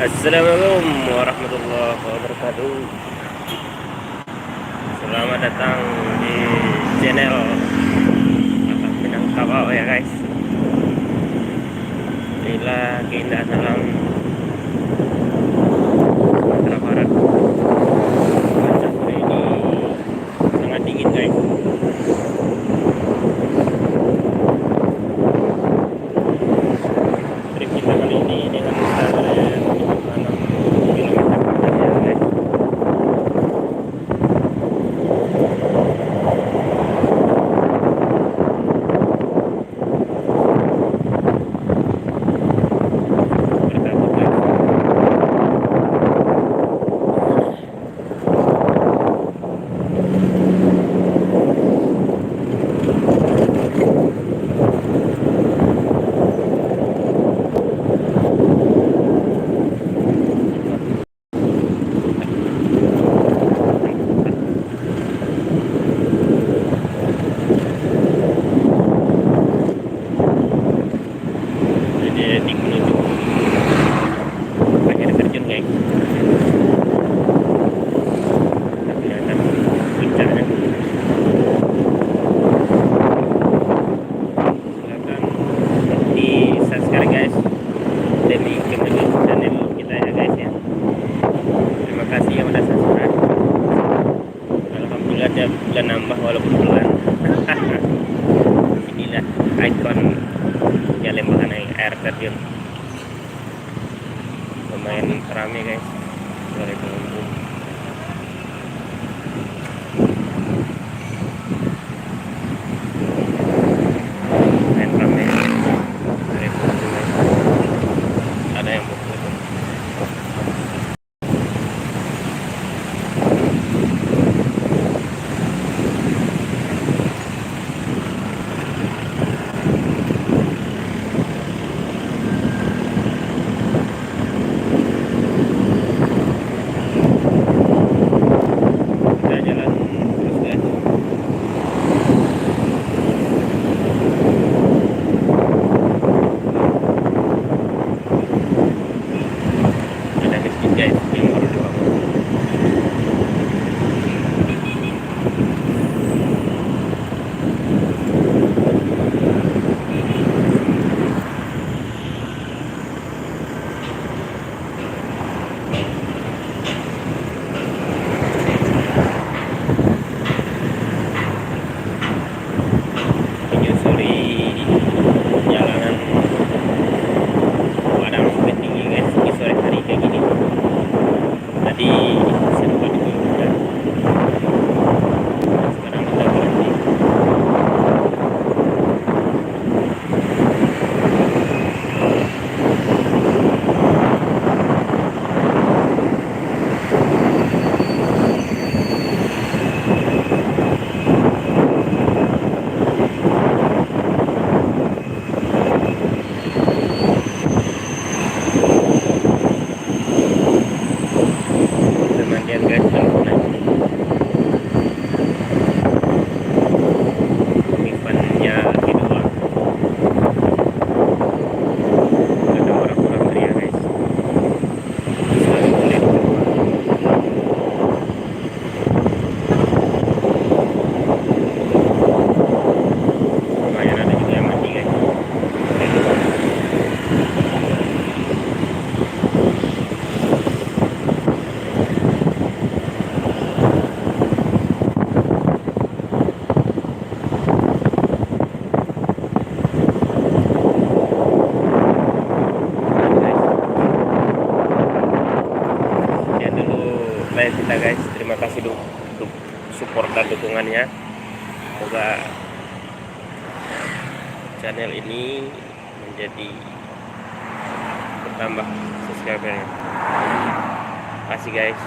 Assalamualaikum warahmatullahi wabarakatuh. Selamat datang di channel Minangkabau ya guys. Inilah keindahan alam Sumatera Barat. Cuaca hari ini sangat dingin guys. Trip kita kali ini dengan standar 6 km per jam ya guys. Berkabut guys. Jadi heading menuju air terjun guys. Tapi kelihatan puncaknya. Silakan di subscribe guys demi kemajuan channel kita ya guys ya. Terima kasih yang udah subscribe. Alhamdulillah dia udah nambah walaupun pelan. Inilah ikon lembahan air terjun. Lumayan ramai guys. Dari pengunjung. Lumayan ramai dari pengunjung guys. Ada yang berfoto. Kita jalan terus guys. Ada masjid guys yang baru dibangun. Menyusuri jalanan Padang Bukit Tinggi guys di sore hari kayak gini. Tadi sempat hujan, sekarang udah berhenti. Pemandian guys bangunan. Eventnya kedua. Ada orang-orang teriak guys. Selalu boleh keluar. Lumayan ada juga yang mandi guys. Sekian dulu live kita guys. Terima kasih untuk support dan dukungannya. Semoga channel ini menjadi bertambah subscribernya. Terima kasih guys.